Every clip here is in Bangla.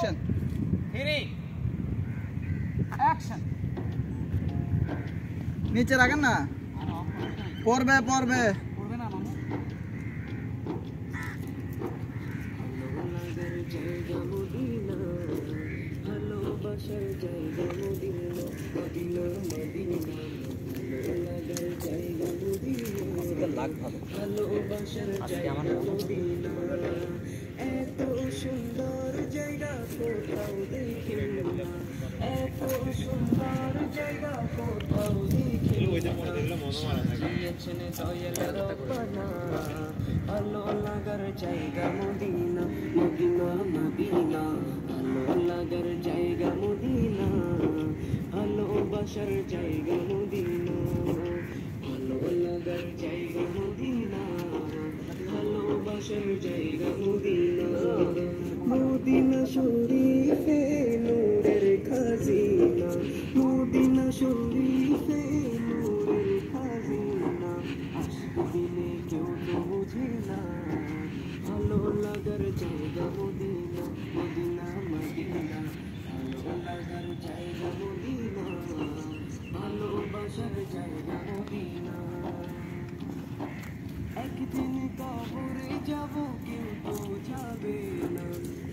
অ্যাকশন 3 অ্যাকশন নিচে রাখেন না পড়বে পড়বে না মামু ভালোবাসার জায়গা মদিনা মদিনা মদিনা লাগার জায়গা মদিনা লাগ ভালো ভালোবাসার জায়গা মদিনা এত সুন্দর জায়গা কোথাও দেখি না এত সুন্দর জায়গা কোথাও দেখি না দিয়েছেন দয়াল রব্বানা ভালো লাগার জায়গা মদিনা মদিনা মদিনা ভালো লাগার জায়গা মদিনা ভালোবাসার জায়গা মদিনা ভালো লাগার জায়গা মদিনা ভালোবাসার জায়গা মদিনা মদিনা শরীফে নূরের খাজিনা মদিনা শরীফে নূরের খাজিনা আশিক দিলে কেউ তো বুঝে না ভালো লাগার জায়গা মদিনা মদিনা মদিনা ভালো লাগার জায়গা মদিনা ভালোবাসার জায়গা মদিনা একদিন কবরে যাব কেউ তো যাবে না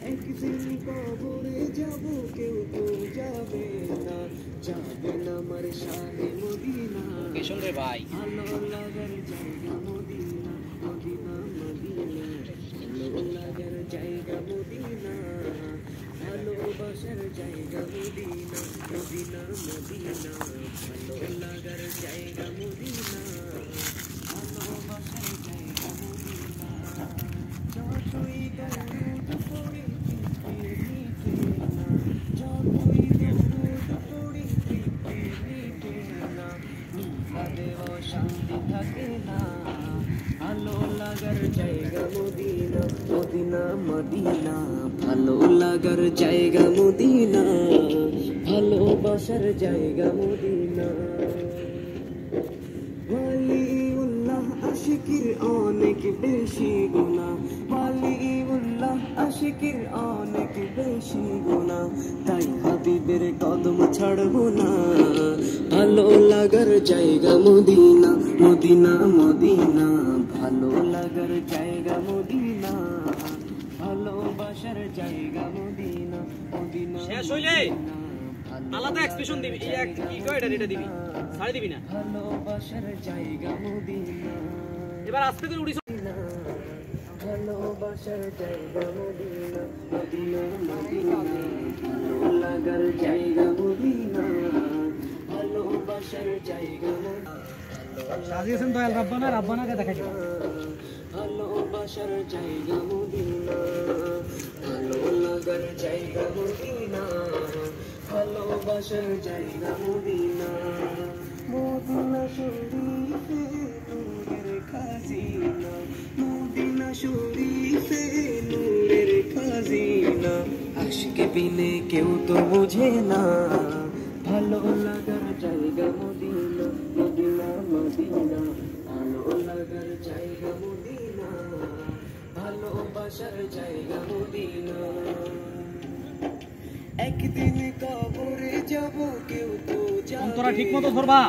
একদিন কবরে যাব কেউ তো যাবে না যাবে না আমার শাহে মদিনা কেশন রে ভাই ভালো লাগার জায়গা মদিনা মদিনা মদিনা ভালো লাগার জায়গা মদিনা ভালোবাসার জায়গা মদিনা মদিনা মদিনা ভালো লাগার জায়গা মদিনা ভালোবাসার জায়গা মদিনা যতই দরুদ পড়ি মিটে না যতই দরুদ পড়ি মিটে না মিলাদেও শান্তি থাকে না ভালো লাগার জায়গা মদিনা মদিনা মদিনা ভালো লাগার জায়গা মদিনা ভালোবাসার জায়গা মদিনা ওয়ালিউল্লাহ আশিকির অনেক বেশি গুনাহ ওয়ালিউল্লাহ আশিকির অনেক বেশি গুনাহ তাই হাবিবের কদম ছাড়বো না ভালো লাগার জায়গা মদিনা মদিনা মদিনা ভালো লাগার জায়গা মদিনা ভালোবাসার জায়গা মদিনা মদিনা শেষ হইলে আলাদা এক্সপ্রেশন দিবি এই কি কয় এটা দিবি ছাড়ি দিবি না ভালোবাসার জায়গা মদিনা এবার আস্তে করে উড়িস ভালোবাসার জায়গা মদিনা মদিনা মদিনা ভালো লাগার জায়গা মদিনা ভালোবাসার জায়গা মদিনা সাজিয়েছেন দয়াল রব্বানা রব্বানাকে দেখাই দিও ভালোবাসার জায়গা মদিনা ভালো লাগার জায়গা মদিনা ভালোবাসার জায়গা মদিনা মদিনা শরীফে নূরের খাজিনা মদিনা শরীফে নূরের খাজিনা আশিক বিনে কেউ তো বুঝে না ভালো লাগার জায়গা মদিনা মদিনা মদিনা ভালো লাগার জায়গা মদিনা ভালোবাসার জায়গা মদিনা একদিন কবরে যাব কেউ তো যাবে তোরা ঠিকমতো ধরবা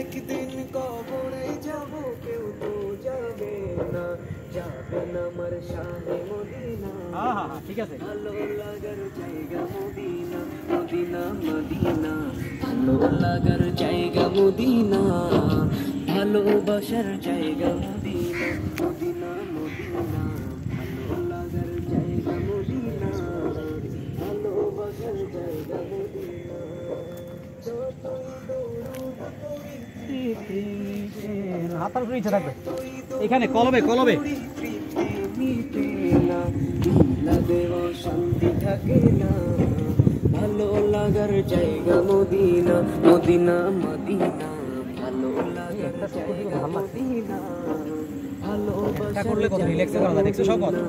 একদিন কবরে যাব কেউ তো যাবে না যাবে না আমার শাহে মদিনা হ্যাঁ ঠিক আছে ভালো লাগার জায়গা মদিনা মদিনা মদিনা ভালো লাগার জায়গা মদিনা ভালোবাসার জায়গা মদিনা মদিনা মদিনা ভালো লাগার জায়গা মদিনা ভালোবাসার জায়গা মদিনা যতই দৌড় হাতার উপরে ইচ্ছা থাকবে এখানে কলবে কলবে মিটে না মিলাদেও শান্তি থাকে না ভালো লাগার জায়গা মদিনা মদিনা মদিনা ভালো লাগার জায়গা মদিনা ভালোবাসা করলে কত রিল্যাক্স করা যায় দেখছো সব কথা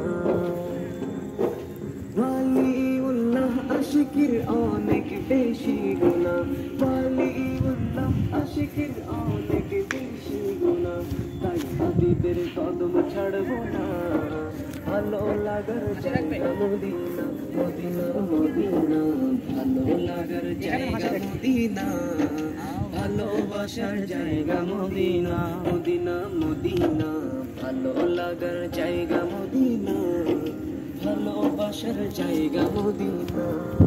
ওয়ালিউল্লাহ আশিকির অনেক বেশি গুনাহ ওয়ালিউল্লাহ আশিকির অনেক বেশি গুনাহ তাই হাবিবের কদম ছাড়বো না ভালো লাগার জায়গা মদিনা মদিনা মদিনা ভালো লাগার জায়গা মদিনা ভালোবাসার জায়গা মদিনা মদিনা মদিনা ভালো লাগার জায়গা মদিনা ভালোবাসার জায়গা মদিনা।